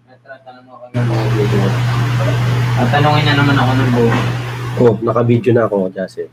Tatanong ako ng mga video. Tatanungin na naman ako ng buo. Oh, naka-video na ako, Jase.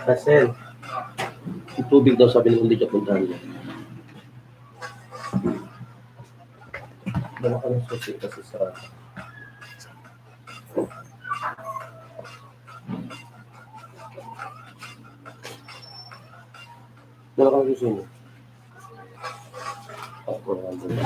Hassel, yung tubig daw sabi ng hindi ka puntahan niya. Dala ka ng susi kasi sarado. Dala ka ng susi niya. Ako naman.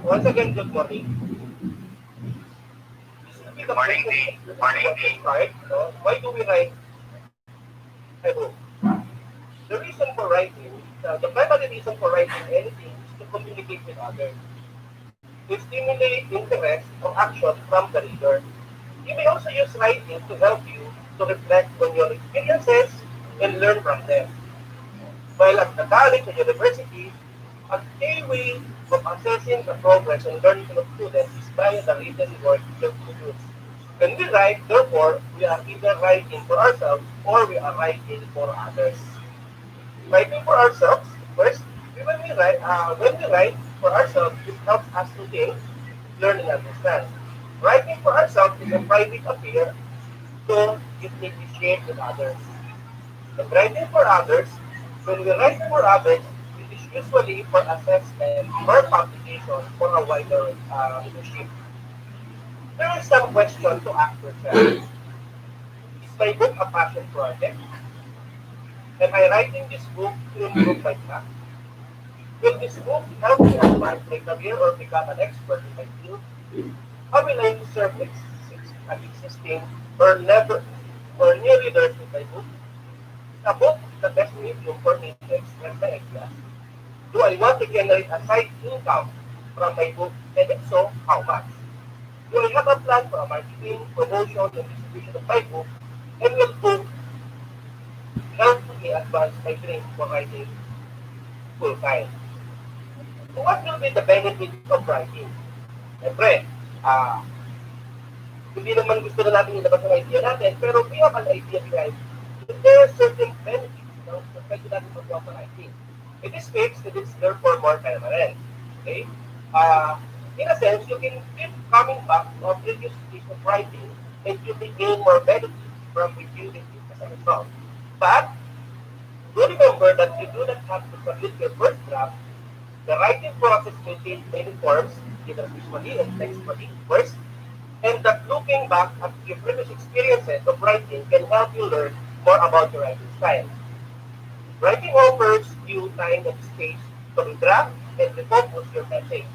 Once again, good morning. This will be the morning right? No? Why do we write? I hope. The reason for writing, the primary reason for writing anything is to communicate with others, to stimulate interest or action from the reader. You may also use writing to help you to reflect on your experiences and learn from them. While at the college or university, a key way of assessing the progress and learning of students is by the written work they produce. When we write, therefore, we are either writing for ourselves or we are writing for others. Writing for ourselves, first, when we write for ourselves, it helps us to think, learn, and understand. Writing for ourselves is a private affair, so it may be shared with others. And writing for others, when we write for others, it is usually for assessment or publication for a wider readership. There is some question to ask yourself. Is my book a passion project? Am I writing this book to improve my craft? Will this book help me advance my career or become an expert in my field? How will I serve existing or never or new readers with my book? Is a book the best medium for me to express my ideas? Do I want to generate a side income from my book? And if so, how much? Do I have a plan for a marketing, promotion, and distribution of my book? And will book help me advance my dream for writing full time? So what will be the benefit of writing? Siyempre, ah, hindi naman gusto na natin ilabas ang idea natin, pero we have an idea behind it. There are certain benefits na pwede natin magawa sa writing. It is fixed, it is therefore more permanent. Okay? In a sense, you can keep coming back to a previous stage of writing and you may gain more benefits from reviewing it as a result. But, do remember that you do not have to submit your first draft. The writing process may take many forms, either visually and textually first, and that looking back at your previous experiences of writing can help you learn more about your writing style. Writing offers you time and space to redraft and refocus your message.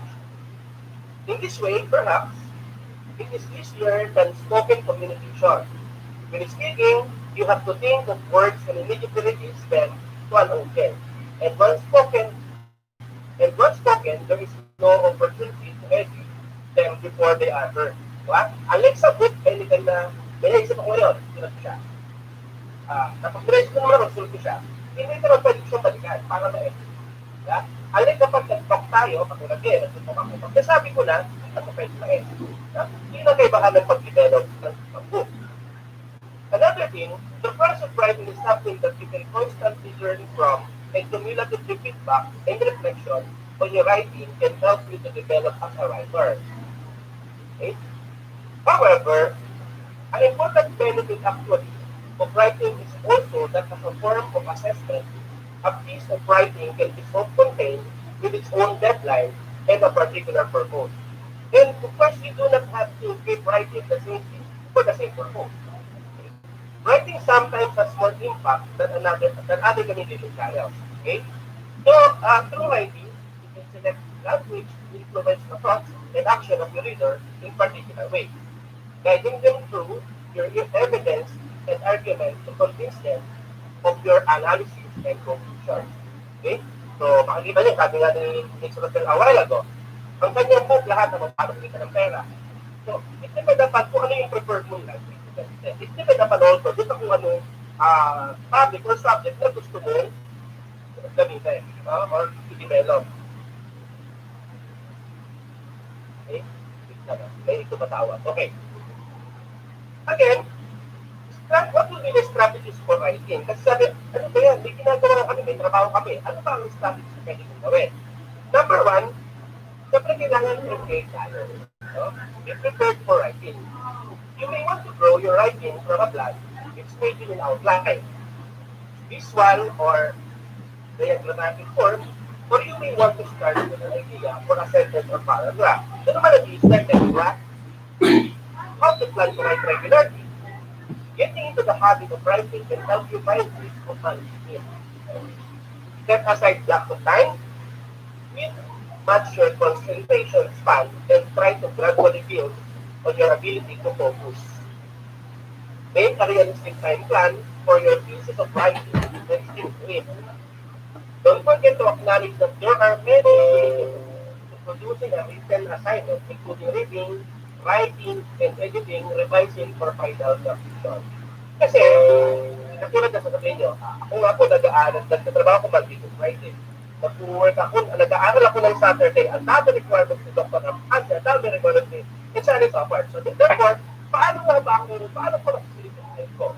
In this way, perhaps, it is easier than spoken communication. When speaking, you have to think of words and immediately release them to an audience. And once spoken, there is no opportunity to edit them before they are heard. Diba? Unlike sa book, anytime na may naisip ako ngayon, sinulat ko siya. Tapos diretso ko naman magsulat ko siya. Hindi ko naman pwede siyang balikan para ma-edit. Diba? Unlike kapag nag-talk tayo, katulad din, nag-talk ako. Pag nasabi ko na, ako pwede ma-edit. Diba? Hindi na kaibahan ng pag-develop ng book. Another thing, the process of writing is something that you can constantly learn from, and cumulative feedback and reflection on your writing can help you to develop as a writer. Okay? However, an important benefit actually of writing is also that as a form of assessment, a piece of writing can be self-contained with its own deadline and a particular purpose. And of course, you do not have to keep writing the same thing for the same purpose. Writing sometimes has more impact than other communication channels. Okay? So, through writing, you can select language to influence the thoughts and action of your reader in particular way, guiding them through your evidence and argument to convince them of your analysis and conclusion. Okay? So, makikita niyo, sabi nga ni Nick a while ago, ang kanyang book lahat na paano kumita ng pera. So, it depends upon kung ano yung preferred mo lang. It depends upon also dito kung ano topic or subject na gusto mo gamitin or i-develop. Okay? May ito matawag. Okay. Again, what will be the strategies for writing? Kasi sabi, ano ba yan? May ginagawa kami, may trabaho kami. Ano ba ang strategies na pwede mong gawin? Number one, siyempre kailangan prepare tayo. Be prepared for writing. You may want to grow your writing from a plan which may be in outline, visual or diagrammatic form, or you may want to start with an idea for a sentence or paragraph. So naman nag-i-start and draft how to plan to write regularly. Getting into the habit of writing can help you find this accomplishment. Set aside blocks of time, match your concentration span, and try to gradually build on your ability to focus. Make a realistic time plan for your pieces of writing and stick to it. Don't forget to acknowledge that there are many ways to producing a written assignment, including reading, writing, and editing, revising for final drafting. Kasi, katulad na sasabihin nyo, ako nga po nagtatrabaho ko mag-business writing. Nag-work ako, nag-aaral ako ng Saturday, ang dami requirements ni Dr. Rampansi, ang dami requirements ni Charlie Sopart. So, therefore, paano ko nakusilipin ko?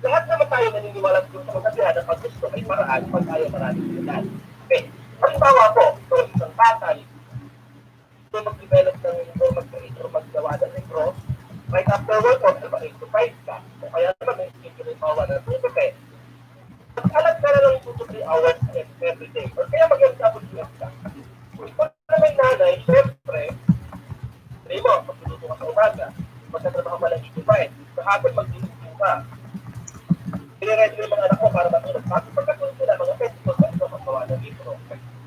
Lahat naman tayo naniniwala sa gusto ko kasi na pag gusto may paraan, pag tayo maraming sinunan. Okay, halimbawa po, kung isang tatay, ito mag-develop ng maggawa ng libro, right after work, or diba 8 to 5 ka, o kaya naman may schedule yung bawa ng 2 to 10. Mag-alat ka na lang 2 to 3 hours every day, or kaya mag-double-job ka. Kung na may nanay, syempre, sabi mo, magtuluto ka sa umaga, magtatrabaho ka lang 8 to 5, sa hapon mag-duty ka. Piniready ko yung mga anak ko para matulog. Kasi pagkatulog nila, mga festivals na ito magawa ng libro.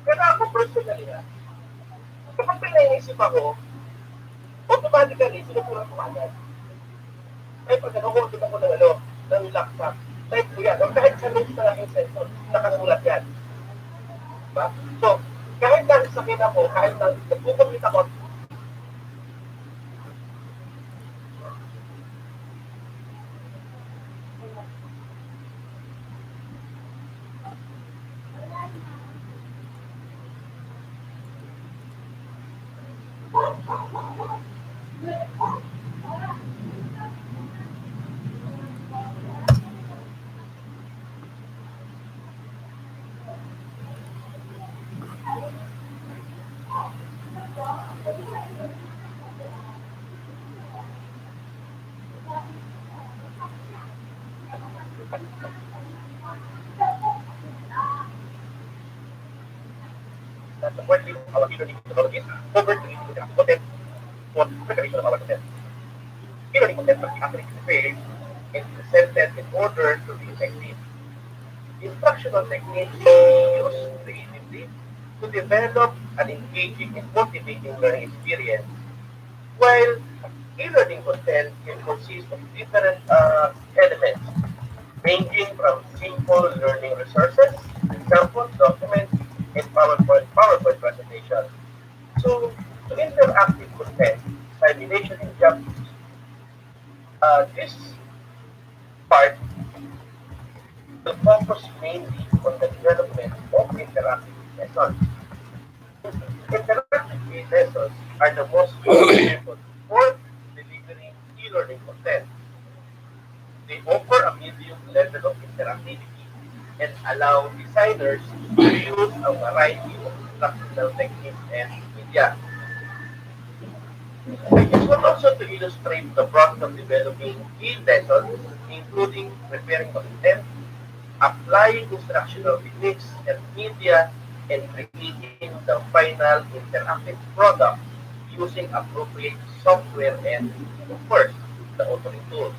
Pero ako personally na, kapag pinaisip ako, automatically, sinupunan ko agad. Ay, pag nakukulit ako ng laptop, type ko yan. O kahit sa notes na lang yung sensor, nakasulat yan. Diba? So, kahit lang sakit ako, kahit lang nagkukulit ako, the working of our learning methodologies over to interactive content for preparation of our content. E-learning content must be accurately prepared and presented in order to be effective. Instructional techniques used creatively to develop an engaging and motivating learning experience, while e-learning content can consist of different elements, ranging from simple learning resources, examples, documents, and PowerPoint presentation, to interactive content, simulation and jobs. This part will focus mainly on the development of interactive lessons. Interactive lessons are the most useful for delivering e-learning content. They offer a medium level of interactivity and allow designers to use a variety of instructional techniques and media. It will also to illustrate the process of developing e-lessons, including preparing content, applying instructional techniques and media, and creating the final interactive product using appropriate software and, of course, the authoring tools.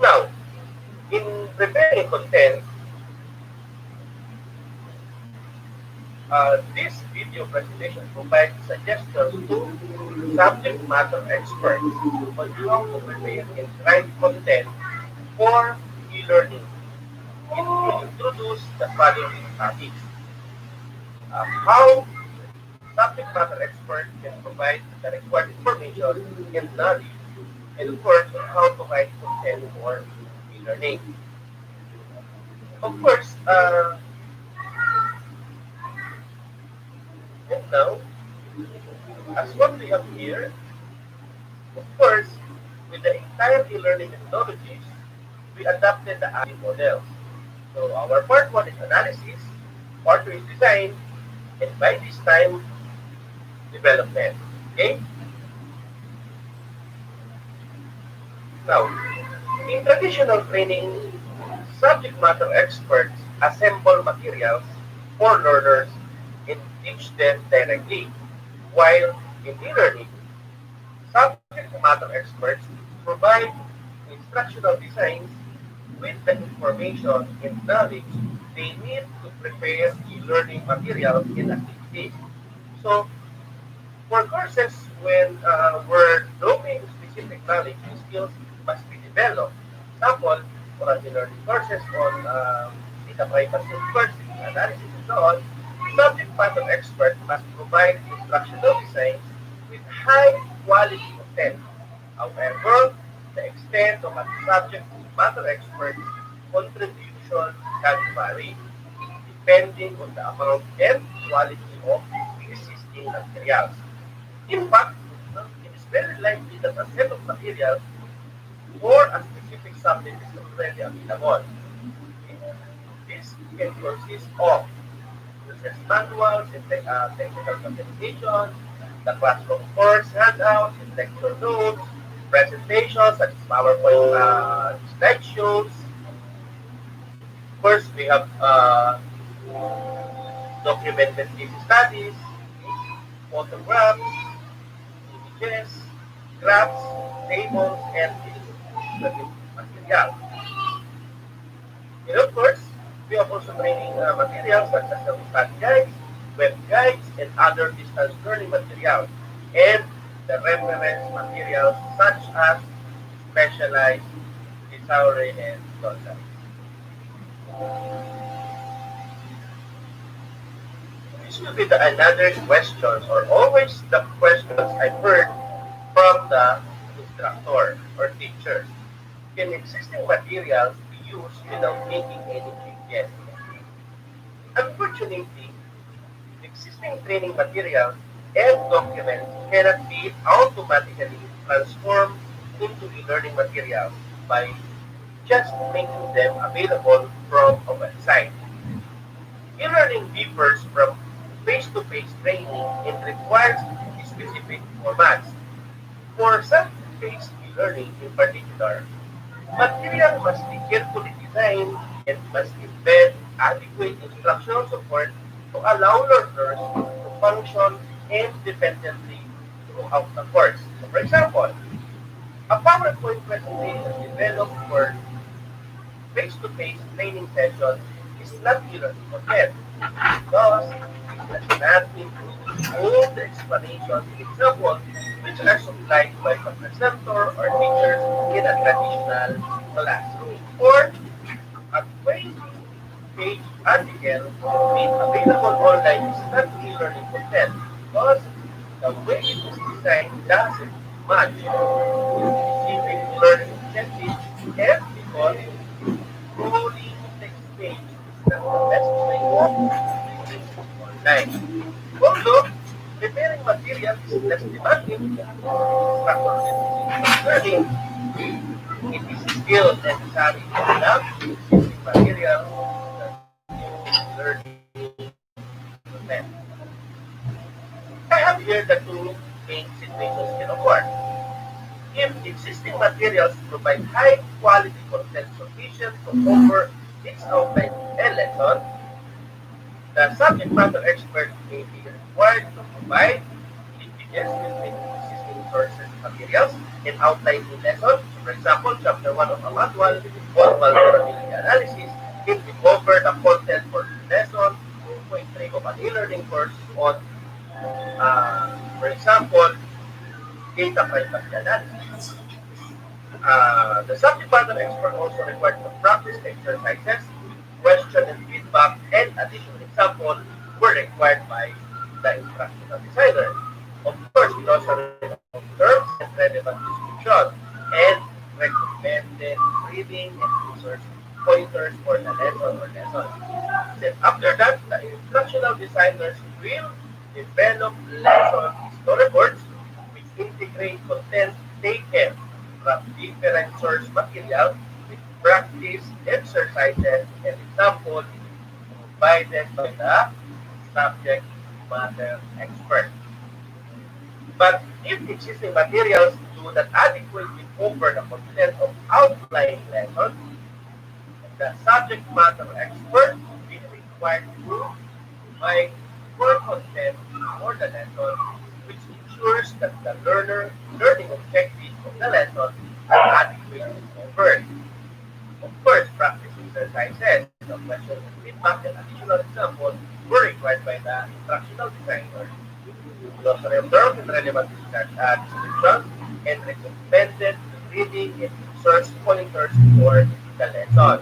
Now, in preparing content, this video presentation provides suggestions to subject matter experts on how to prepare and write content for e-learning. It will introduce the following topics. How subject matter experts can provide the required information and knowledge, and of course, on how to write content for e-learning. Of course, and now, as what we have here, of course, with the entire e-learning methodologies, we adapted the AI models. So our part one is analysis, part two is design, and by this time, development. Okay? Now, in traditional training, subject matter experts assemble materials for learners and teach them directly, while in e-learning, subject matter experts provide instructional designs with the information and knowledge they need to prepare e-learning materials and activities. So, for courses when where domain-specific knowledge and skills must be developed, example, for learning courses on data privacy, of course, analysis and so on, subject matter expert must provide instructional designs with high quality content. However, the extent of a subject matter expert's contribution can vary depending on the amount and quality of existing materials. In fact, it is very likely that a set of materials for a specific subject is already available. This can consist of user's manuals and technical documentation, the classroom course handouts and lecture notes, presentations such as PowerPoint slideshows. Of course, we have documented case studies, photographs, images, graphs, tables, and illustrative material. And of course, we have also training materials such as the study guides, web guides, and other distance learning materials, and the reference materials such as specialized thesaurus and glossaries. This will be another questions or always the questions I've heard from the instructor or teachers. Can existing materials be used without making any changes? Unfortunately, existing training materials and documents cannot be automatically transformed into e-learning materials by just making them available from a website. E-learning differs from face-to-face training and requires specific formats. For self-paced e-learning in particular, material must be carefully designed and must embed adequate instructional support to allow learners to function independently throughout the course. So for example, a PowerPoint presentation developed for face-to-face training session is not e-learning content. Thus, it does not include all the explanations and examples which are supplied by the presenter or teachers in a traditional classroom. Or a 20-page article made available online is not e-learning content because the way it is designed doesn't match with specific learning objectives and because scrolling text page is not the best way of reading online. Although preparing material is less demanding than instructor learning, it is still necessary to adapt existing material to new learning content. I have here the two main situations can occur. If existing materials provide high quality content sufficient to cover its outline and lesson, the subject matter expert may be required to provide linkages between existing sources materials and outline in lessons. For example, chapter 1 of a manual, vulnerability analysis, can be cover the content for lesson 2.3 of an e-learning course on, for example, data privacy analysis. The subject matter expert also required to practice exercises, question and feedback, and additional examples were required by the instructional designer. Of course, glossary of terms and relevant description, and recommended reading and resource pointers for the lesson or lessons. Then after that, the instructional designers will develop lesson storyboards which integrate content taken from different source material with practice exercises and examples provided by the subject matter expert. But if existing materials do not adequately cover the content of outlying lessons, the subject matter expert will be required to provide more content for the lesson, which ensures that the learning objectives of the lesson are adequately covered. Of course, practice exercises, the question and feedback, and additional examples were required by the instructional designer. Glossary of terms and relevant descriptions, and recommended reading and research pointers for the lesson.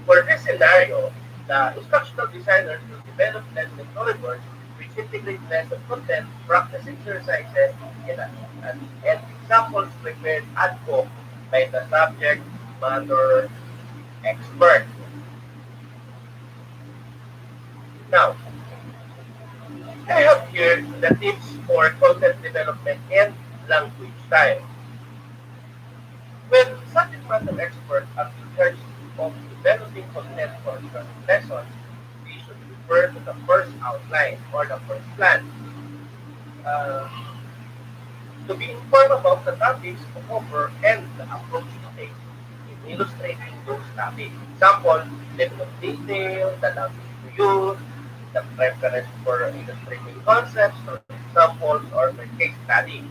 For this scenario, the instructional designers will develop lesson storyboards which integrate lesson content, practice exercises, and examples prepared ad hoc by the subject matter expert. Now, I have here the tips for content development and language style. When subject matter experts are in charge of developing content for lessons, we should refer to the first outline or the first plan uh, to be informed about the topics to cover and the approach to take in illustrating those topics. Example, level of detail, the language to use, the preference for illustrating concepts or examples or the case study.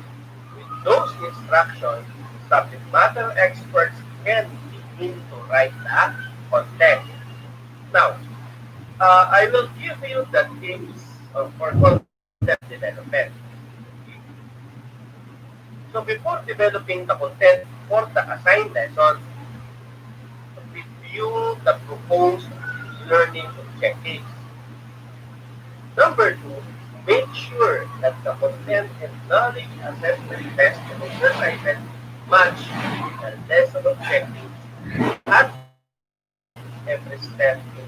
With those instructions, subject matter experts can begin to write the content. Now, I will give you the tips for content development. So before developing the content for the assigned lesson, review the proposed learning objectives. Number two, make sure that the content and knowledge assessment test and exercises match the lesson objectives at every step in